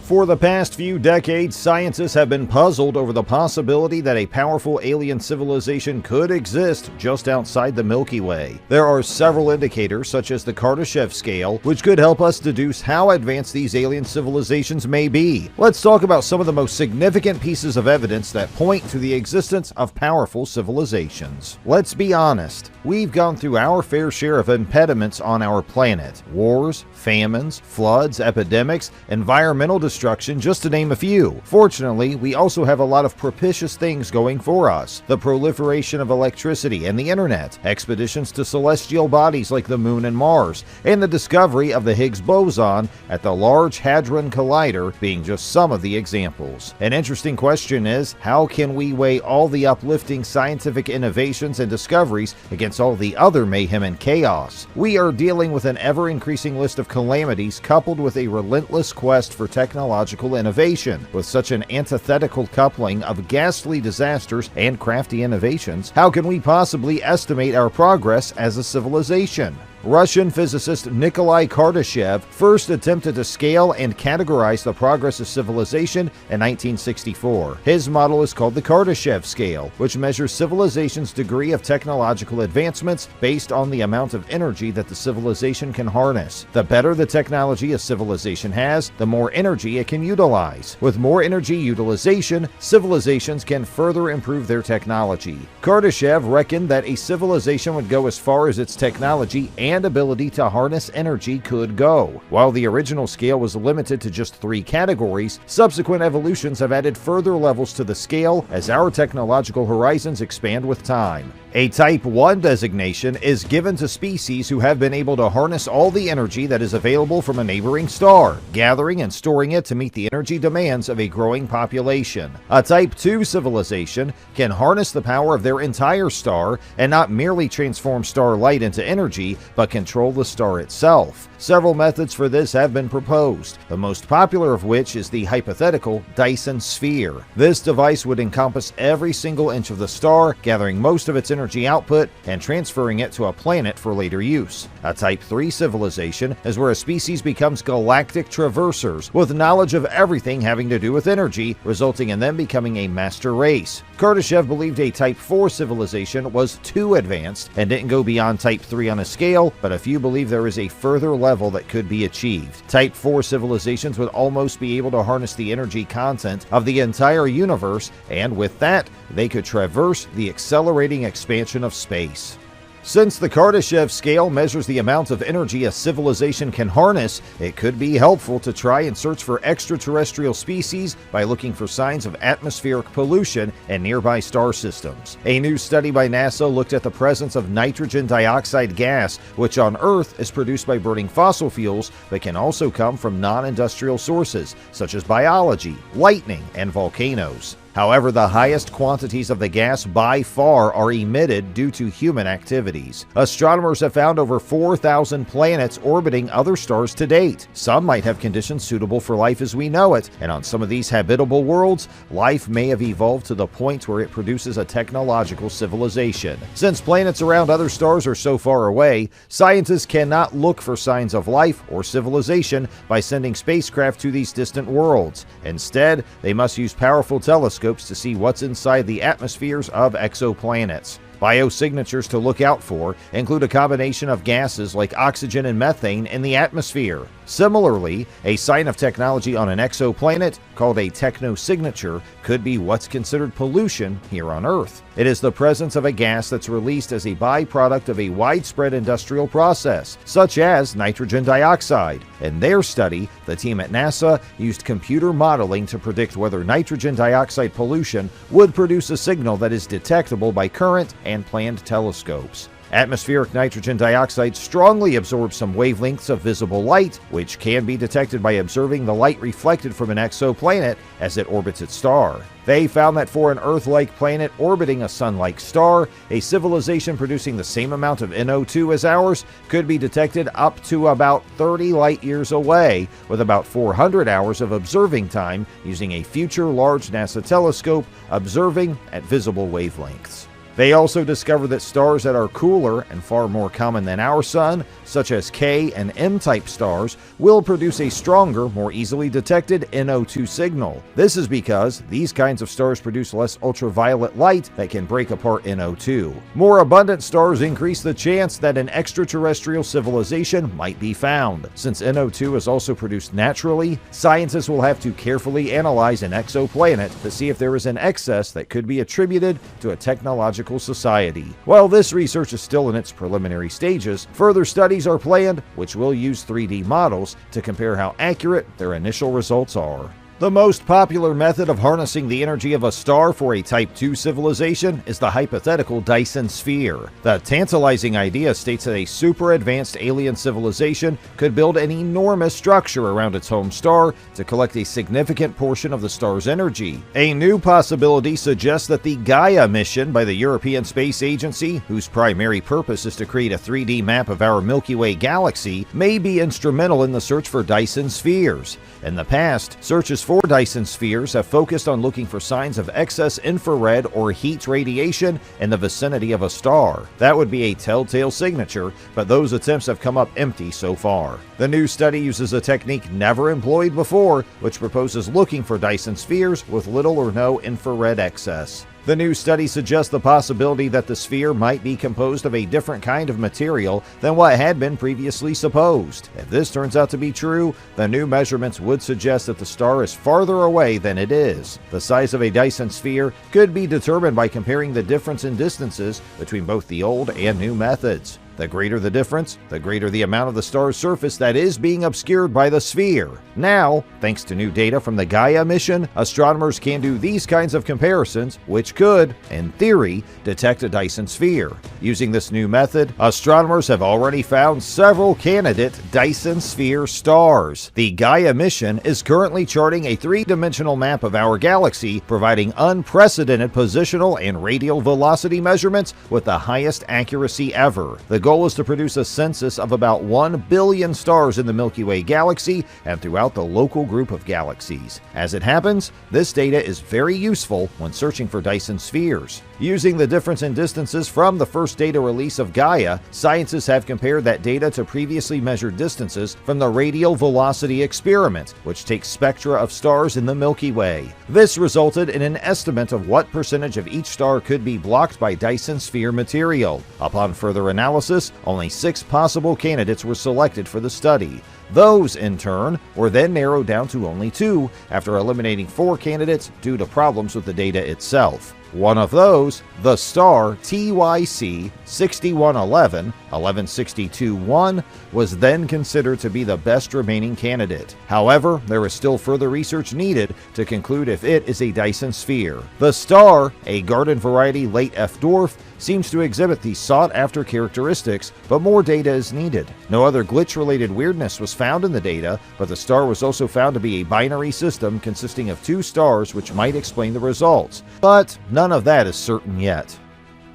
For the past few decades, scientists have been puzzled over the possibility that a powerful alien civilization could exist just outside the Milky Way. There are several indicators, such as the Kardashev scale, which could help us deduce how advanced these alien civilizations may be. Let's talk about some of the most significant pieces of evidence that point to the existence of powerful civilizations. Let's be honest, we've gone through our fair share of impediments on our planet. Wars, famines, floods, epidemics, environmental destruction, just to name a few. Fortunately, we also have a lot of propitious things going for us. The proliferation of electricity and the internet, expeditions to celestial bodies like the Moon and Mars, and the discovery of the Higgs boson at the Large Hadron Collider being just some of the examples. An interesting question is, how can we weigh all the uplifting scientific innovations and discoveries against all the other mayhem and chaos? We are dealing with an ever-increasing list of calamities coupled with a relentless quest for technological innovation. With such an antithetical coupling of ghastly disasters and crafty innovations, how can we possibly estimate our progress as a civilization? Russian physicist Nikolai Kardashev first attempted to scale and categorize the progress of civilization in 1964. His model is called the Kardashev scale, which measures civilization's degree of technological advancements based on the amount of energy that the civilization can harness. The better the technology a civilization has, the more energy it can utilize. With more energy utilization, civilizations can further improve their technology. Kardashev reckoned that a civilization would go as far as its technology and ability to harness energy could go. While the original scale was limited to just 3 categories, subsequent evolutions have added further levels to the scale as our technological horizons expand with time. A Type 1 designation is given to species who have been able to harness all the energy that is available from a neighboring star, gathering and storing it to meet the energy demands of a growing population. A Type 2 civilization can harness the power of their entire star and not merely transform star light into energy, but control the star itself. Several methods for this have been proposed, the most popular of which is the hypothetical Dyson sphere. This device would encompass every single inch of the star, gathering most of its energy output and transferring it to a planet for later use. A Type 3 civilization is where a species becomes galactic traversers with knowledge of everything having to do with energy, resulting in them becoming a master race. Kardashev believed a Type 4 civilization was too advanced and didn't go beyond Type 3 on a scale, but a few believe there is a further level that could be achieved. Type 4 civilizations would almost be able to harness the energy content of the entire universe, and with that, they could traverse the accelerating expansion of space. Since the Kardashev scale measures the amount of energy a civilization can harness, it could be helpful to try and search for extraterrestrial species by looking for signs of atmospheric pollution in nearby star systems. A new study by NASA looked at the presence of nitrogen dioxide gas, which on Earth is produced by burning fossil fuels, but can also come from non-industrial sources, such as biology, lightning, and volcanoes. However, the highest quantities of the gas by far are emitted due to human activities. Astronomers have found over 4,000 planets orbiting other stars to date. Some might have conditions suitable for life as we know it, and on some of these habitable worlds, life may have evolved to the point where it produces a technological civilization. Since planets around other stars are so far away, scientists cannot look for signs of life or civilization by sending spacecraft to these distant worlds. Instead, they must use powerful telescopes to see what's inside the atmospheres of exoplanets. Biosignatures to look out for include a combination of gases like oxygen and methane in the atmosphere. Similarly, a sign of technology on an exoplanet, called a technosignature, could be what's considered pollution here on Earth. It is the presence of a gas that's released as a byproduct of a widespread industrial process, such as nitrogen dioxide. In their study, the team at NASA used computer modeling to predict whether nitrogen dioxide pollution would produce a signal that is detectable by current and planned telescopes. Atmospheric nitrogen dioxide strongly absorbs some wavelengths of visible light, which can be detected by observing the light reflected from an exoplanet as it orbits its star. They found that for an Earth-like planet orbiting a Sun-like star, a civilization producing the same amount of NO2 as ours could be detected up to about 30 light-years away, with about 400 hours of observing time using a future large NASA telescope observing at visible wavelengths. They also discovered that stars that are cooler and far more common than our sun, such as K and M-type stars, will produce a stronger, more easily detected NO2 signal. This is because these kinds of stars produce less ultraviolet light that can break apart NO2. More abundant stars increase the chance that an extraterrestrial civilization might be found. Since NO2 is also produced naturally, scientists will have to carefully analyze an exoplanet to see if there is an excess that could be attributed to a technological society. While this research is still in its preliminary stages, further studies are planned which will use 3D models to compare how accurate their initial results are. The most popular method of harnessing the energy of a star for a Type 2 civilization is the hypothetical Dyson sphere. The tantalizing idea states that a super advanced alien civilization could build an enormous structure around its home star to collect a significant portion of the star's energy. A new possibility suggests that the Gaia mission by the European Space Agency, whose primary purpose is to create a 3D map of our Milky Way galaxy, may be instrumental in the search for Dyson spheres. In the past, searches for Dyson spheres have focused on looking for signs of excess infrared or heat radiation in the vicinity of a star. That would be a telltale signature, but those attempts have come up empty so far. The new study uses a technique never employed before, which proposes looking for Dyson spheres with little or no infrared excess. The new study suggests the possibility that the sphere might be composed of a different kind of material than what had been previously supposed. If this turns out to be true, the new measurements would suggest that the star is farther away than it is. The size of a Dyson sphere could be determined by comparing the difference in distances between both the old and new methods. The greater the difference, the greater the amount of the star's surface that is being obscured by the sphere. Now, thanks to new data from the Gaia mission, astronomers can do these kinds of comparisons, which could, in theory, detect a Dyson sphere. Using this new method, astronomers have already found several candidate Dyson sphere stars. The Gaia mission is currently charting a three-dimensional map of our galaxy, providing unprecedented positional and radial velocity measurements with the highest accuracy ever. The goal is to produce a census of about 1 billion stars in the Milky Way galaxy and throughout the local group of galaxies. As it happens, this data is very useful when searching for Dyson spheres. Using the difference in distances from the first data release of Gaia, scientists have compared that data to previously measured distances from the radial velocity experiment, which takes spectra of stars in the Milky Way. This resulted in an estimate of what percentage of each star could be blocked by Dyson sphere material. Upon further analysis, only 6 possible candidates were selected for the study. Those, in turn, were then narrowed down to only 2 after eliminating 4 candidates due to problems with the data itself. One of those, the star TYC 6111 1162-1, was then considered to be the best remaining candidate. However, there is still further research needed to conclude if it is a Dyson sphere. The star, a garden variety late F dwarf, seems to exhibit the sought-after characteristics, but more data is needed. No other glitch-related weirdness was found in the data, but the star was also found to be a binary system consisting of 2 stars, which might explain the results. But none of that is certain yet.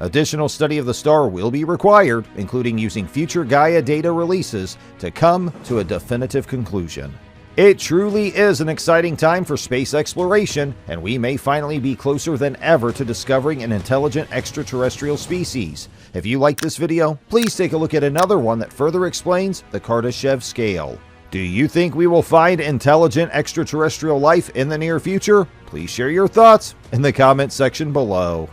Additional study of the star will be required, including using future Gaia data releases, to come to a definitive conclusion. It truly is an exciting time for space exploration, and we may finally be closer than ever to discovering an intelligent extraterrestrial species. If you like this video, please take a look at another one that further explains the Kardashev scale. Do you think we will find intelligent extraterrestrial life in the near future? Please share your thoughts in the comment section below.